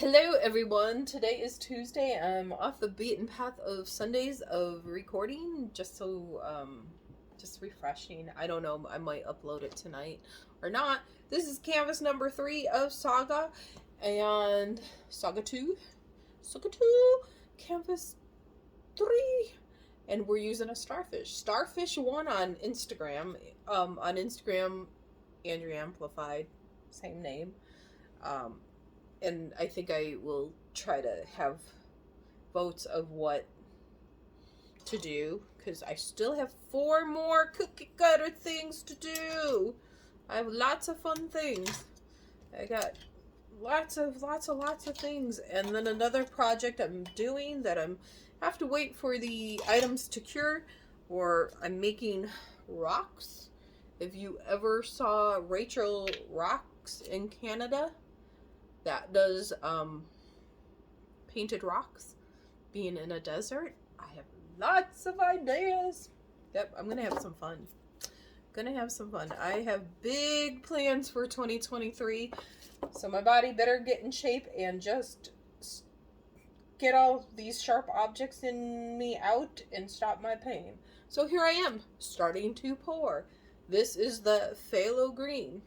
Hello everyone, today is Tuesday. I'm off the beaten path of Sundays of recording, just refreshing. I don't know, I might upload it tonight or not. This is canvas number 3 of Saga, and Saga 2, canvas 3, and we're using a Starfish. Starfish 1 on Instagram, Andrew Amplified, same name. And I think I will try to have votes of what to do, because I still have 4 more cookie cutter things to do. I have lots of fun things. I got lots of things, and then another project I'm doing that I'm have to wait for the items to cure, or I'm making rocks. If you ever saw Rachel Rocks in Canada, that does painted rocks, being in a desert. I have lots of ideas. Yep, I'm gonna have some fun. I have big plans for 2023, so my body better get in shape and just get all these sharp objects in me out and stop my pain. So here I am, starting to pour. This is the Phthalo green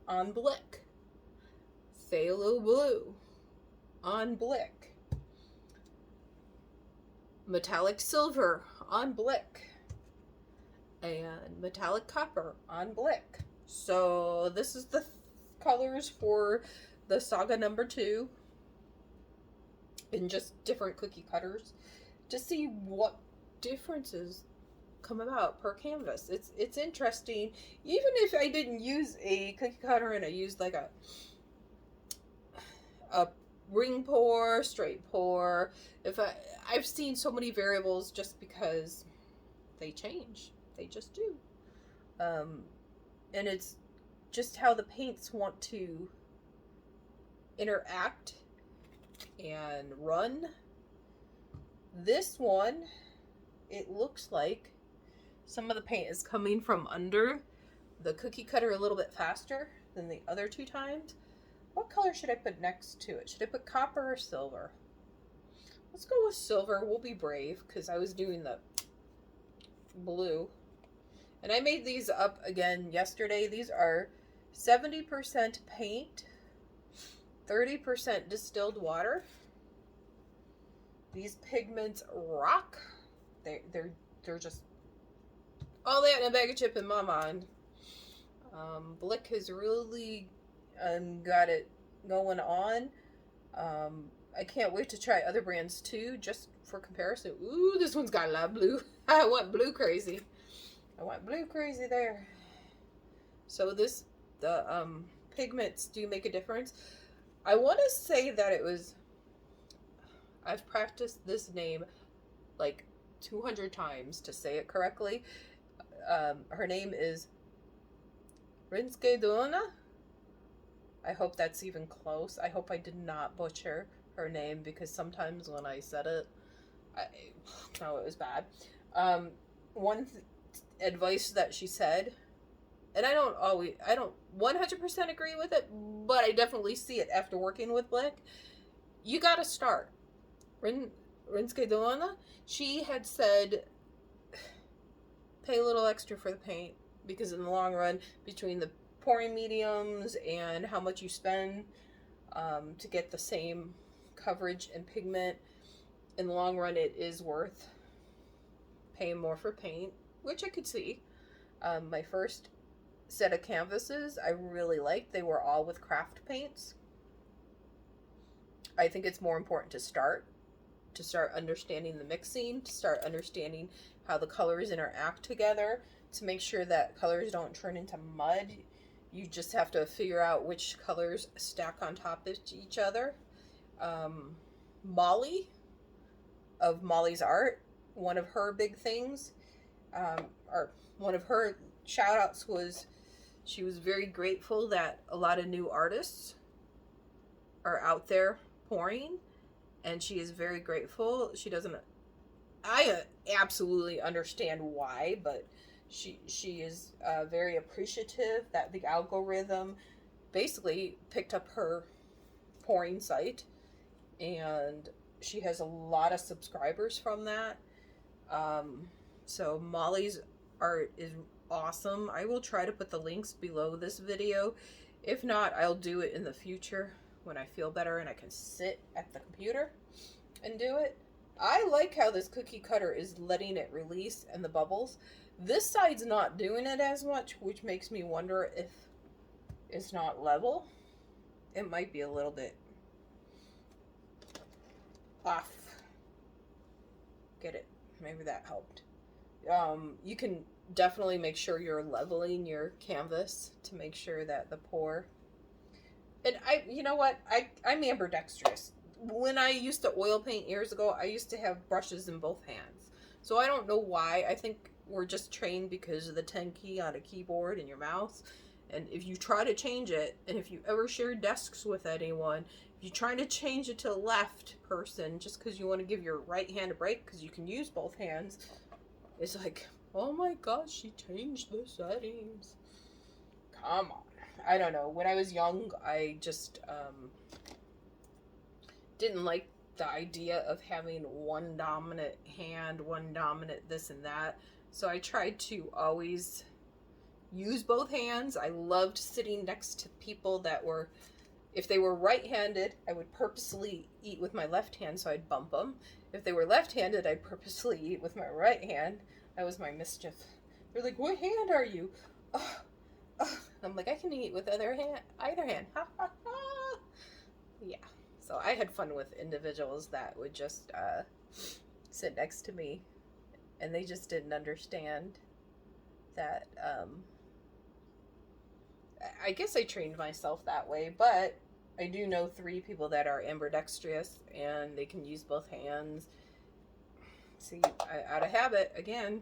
on Blick. Phthalo blue on Blick. Metallic silver on Blick. And metallic copper on Blick. So this is the colors for the Saga number 2. In just different cookie cutters, to see what differences come about per canvas. It's interesting. Even if I didn't use a cookie cutter and I used like a ring pour, straight pour, I've seen so many variables just because they change. They just do. And it's just how the paints want to interact and run. This one, it looks like some of the paint is coming from under the cookie cutter a little bit faster than the other 2 times. What color should I put next to it? Should I put copper or silver? Let's go with silver. We'll be brave, because I was doing the blue. And I made these up again yesterday. These are 70% paint, 30% distilled water. These pigments rock. They're just all that in a bag of chip in my mind. Blick has really got it going on. I can't wait to try other brands too, just for comparison. Ooh, this one's got a lot of blue. I went blue crazy. There. So the pigments do make a difference. I want to say that I've practiced this name like 200 times to say it correctly. Her name is Rinske Douna. I hope that's even close. I hope I did not butcher her name, because sometimes when I said it, it was bad. One advice that she said, and I don't 100% agree with it, but I definitely see it after working with Blick. You gotta start. Rinske Douna, she had said, pay a little extra for the paint, because in the long run, between the pouring mediums and how much you spend to get the same coverage and pigment, in the long run it is worth paying more for paint, which I could see. My first set of canvases I really liked. They were all with craft paints. I think it's more important to start understanding the mixing, to start understanding how the colors interact together, to make sure that colors don't turn into mud. You just have to figure out which colors stack on top of each other. Molly, of Molly's Art, one of her big things, or one of her shout outs was, she was very grateful that a lot of new artists are out there pouring, and she is very grateful. I absolutely understand why, but she is very appreciative that the algorithm basically picked up her pouring site, and she has a lot of subscribers from that. So Molly's art is awesome. I will try to put the links below this video. If not, I'll do it in the future when I feel better and I can sit at the computer and do it. I like how this cookie cutter is letting it release and the bubbles. This side's not doing it as much, which makes me wonder if it's not level. It might be a little bit off. Get it? Maybe that helped. You can definitely make sure you're leveling your canvas to make sure that the pour. And you know what? I'm ambidextrous. When I used to oil paint years ago, I used to have brushes in both hands. So I don't know why. I think we're just trained because of the 10 key on a keyboard in your mouse. And if you try to change it, and if you ever share desks with anyone, if you're trying to change it to left person just because you want to give your right hand a break because you can use both hands, it's like, oh my gosh, she changed the settings. Come on. I don't know. When I was young, I just didn't like the idea of having one dominant hand, one dominant this and that. So I tried to always use both hands. I loved sitting next to people that were, if they were right-handed, I would purposely eat with my left hand so I'd bump them. If they were left-handed, I'd purposely eat with my right hand. That was my mischief. They're like, what hand are you? I'm like, I can eat with either hand. Ha ha ha. Yeah. So I had fun with individuals that would just sit next to me, and they just didn't understand that. I guess I trained myself that way, but I do know 3 people that are ambidextrous and they can use both hands. See, out of habit again.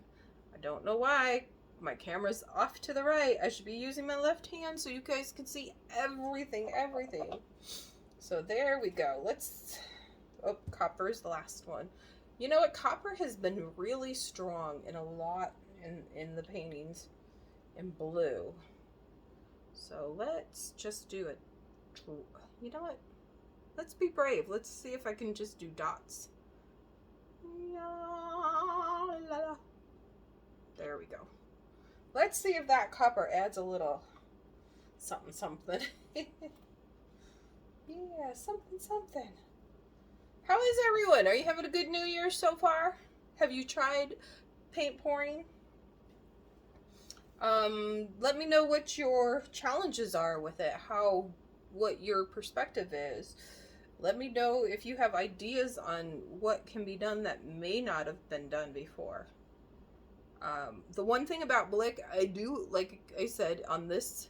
I don't know why. My camera's off to the right. I should be using my left hand so you guys can see everything. So there we go. Oh, copper's the last one. You know what? Copper has been really strong in a lot in the paintings in blue. So let's just do it. You know what? Let's be brave. Let's see if I can just do dots. There we go. Let's see if that copper adds a little something. Yeah, something. How is everyone? Are you having a good New Year so far? Have you tried paint pouring? Let me know what your challenges are with it, what your perspective is. Let me know if you have ideas on what can be done that may not have been done before. The one thing about Blick, I do, like I said, on this,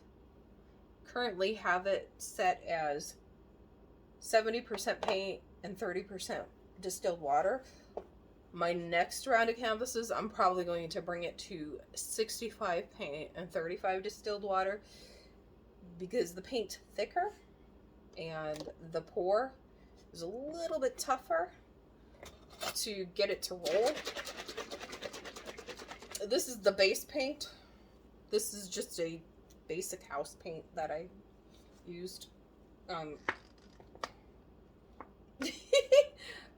currently have it set as 70% paint and 30% distilled water. My next round of canvases, I'm probably going to bring it to 65 paint and 35 distilled water because the paint's thicker and the pour is a little bit tougher to get it to roll. This is the base paint. This is just a basic house paint that I used.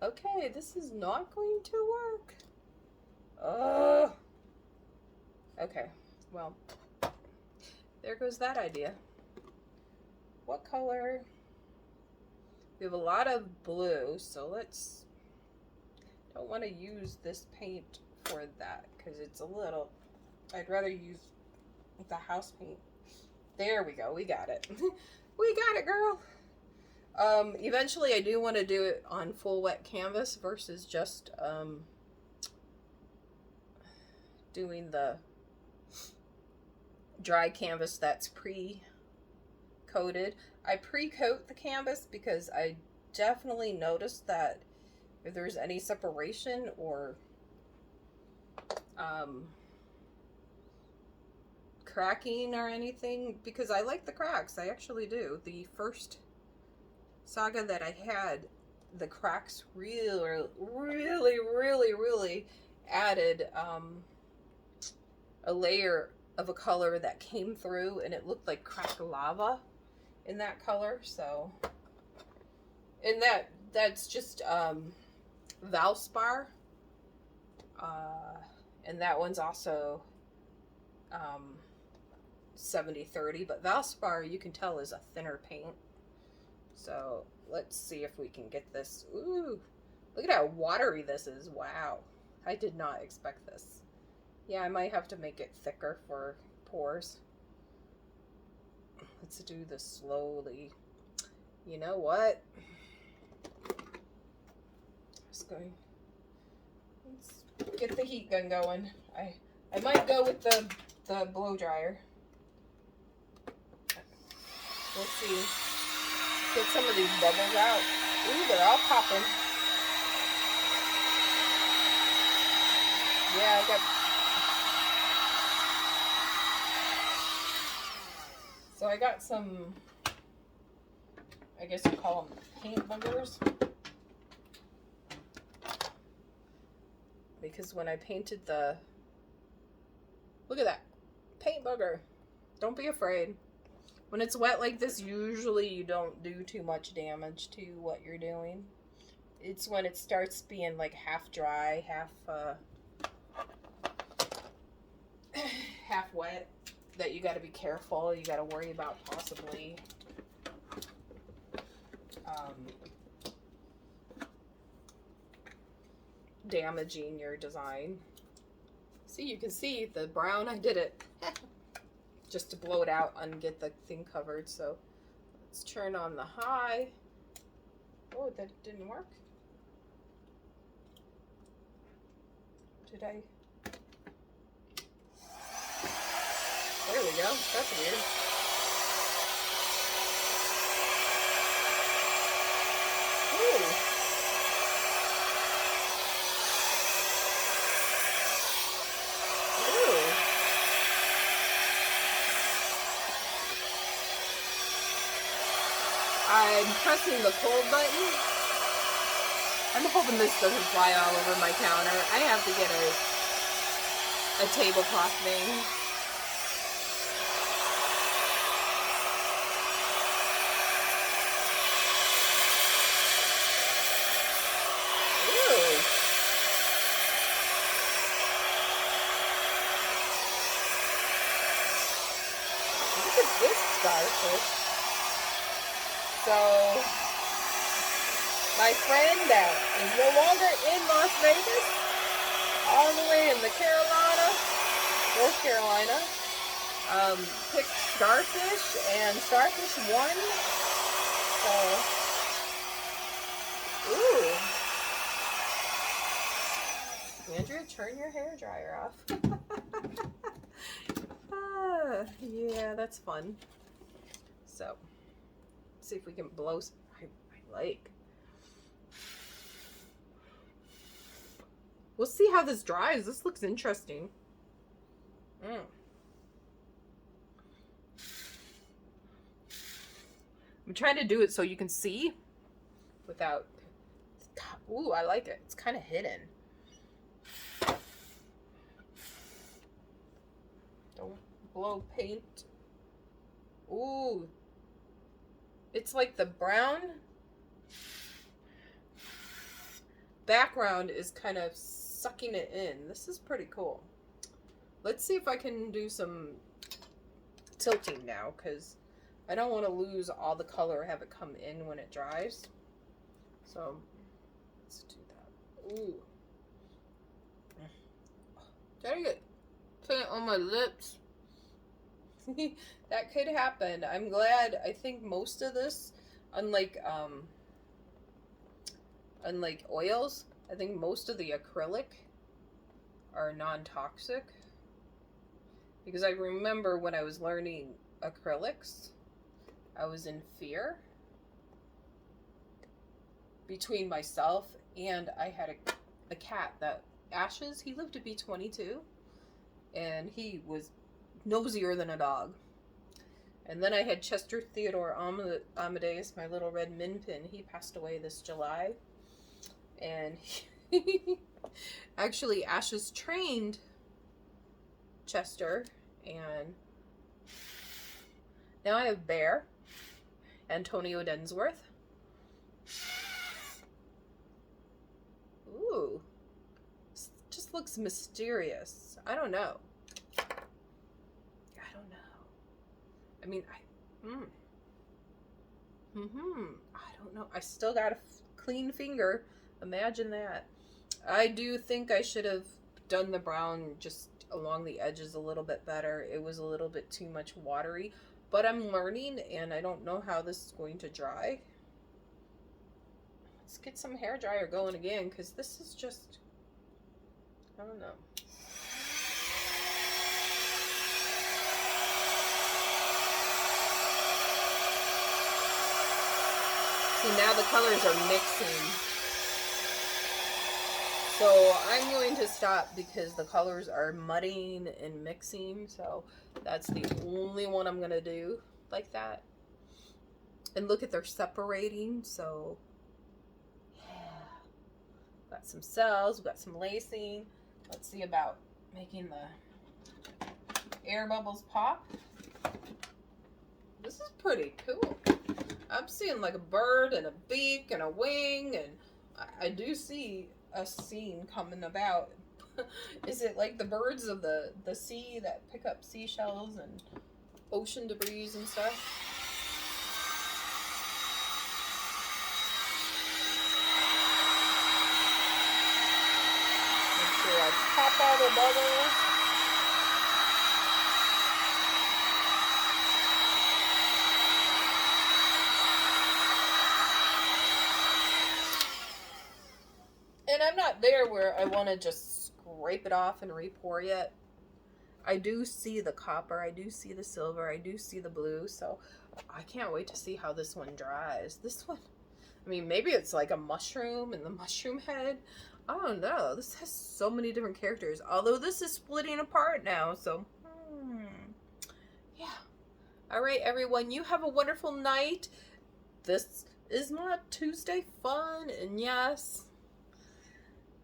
Okay, this is not going to work. Okay, well, there goes that idea. What color? We have a lot of blue, so don't want to use this paint for that because it's a little, I'd rather use the house paint. There we go, we got it. We got it, girl. Eventually I do want to do it on full wet canvas versus just doing the dry canvas that's pre-coated. I pre-coat the canvas because I definitely noticed that if there's any separation or cracking or anything, because I like the cracks, I actually do. The first Saga that I had, the cracks really added a layer of a color that came through, and it looked like cracked lava in that color. So And that's just Valspar. And that one's also 70/30, but Valspar you can tell is a thinner paint. So let's see if we can get this. Ooh, look at how watery this is. Wow, I did not expect this. Yeah, I might have to make it thicker for pours. Let's do this slowly. You know what? Let's get the heat gun going. I might go with the blow dryer. Let's see. Get some of these bubbles out. Ooh, they're all popping. Yeah, I got. So I got some, I guess you call them paint buggers. Because when I painted look at that, paint bugger. Don't be afraid. When it's wet like this, usually you don't do too much damage to what you're doing. It's when it starts being like half dry, half wet, that you got to be careful. You got to worry about possibly damaging your design. See, you can see the brown, I did it just to blow it out and get the thing covered. So let's turn on the high. Oh, that didn't work. Did I? There we go. That's weird. Ooh. Ooh. I'm pressing the cold button. I'm hoping this doesn't fly all over my counter. I have to get a tablecloth thing. Ooh. Look at this starfish. So, my friend that is no longer in Las Vegas, all the way in North Carolina, picked Starfish, and Starfish won. So, ooh. Andrea, turn your hair dryer off. Yeah, that's fun. So, let's see if we can blow some. I like. We'll see how this dries. This looks interesting. I'm trying to do it so you can see without. Ooh, I like it. It's kind of hidden. Don't blow paint. Ooh. It's like the brown background is kind of sucking it in. This is pretty cool. Let's see if I can do some tilting now, because I don't want to lose all the color or have it come in when it dries. So let's do that. Ooh. Dang it. Put it on my lips. That could happen. I'm glad. I think most of this, unlike oils, I think most of the acrylic are non-toxic. Because I remember when I was learning acrylics, I was in fear between myself and I had a cat that Ashes, he lived to be 22, and he was nosier than a dog. And then I had Chester Theodore Amadeus, my little red min pin. He passed away this July. And actually Ashes trained Chester, and now I have Bear, Antonio Densworth, Ooh. This just looks mysterious. I don't know. I don't know. I mean, I don't know. I still got a clean finger. Imagine that. I do think I should have done the brown just along the edges a little bit better. It was a little bit too much watery, but I'm learning and I don't know how this is going to dry. Let's get some hair dryer going again, because this is just, I don't know. See, now the colors are mixing. So I'm going to stop because the colors are muddying and mixing. So that's the only one I'm going to do like that. And look at, they're separating. So yeah. Got some cells, we've got some lacing. Let's see about making the air bubbles pop. This is pretty cool. I'm seeing like a bird and a beak and a wing, and I do see a scene coming about. Is it like the birds of the sea that pick up seashells and ocean debris and stuff? Make sure I pop all the bubbles. And I'm not there where I want to just scrape it off and re-pour yet. I do see the copper, I do see the silver, I do see the blue, so I can't wait to see how this one dries. This one, I mean, maybe it's like a mushroom and the mushroom head. I don't know. This has so many different characters, although this is splitting apart now, so yeah. All right, everyone, you have a wonderful night. This is not Tuesday fun, and yes,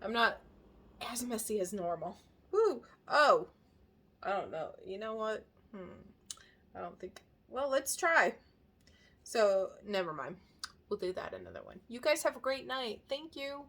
I'm not as messy as normal. Woo! Oh, I don't know. You know what? I don't think. Well, let's try. So, never mind. We'll do that another one. You guys have a great night. Thank you.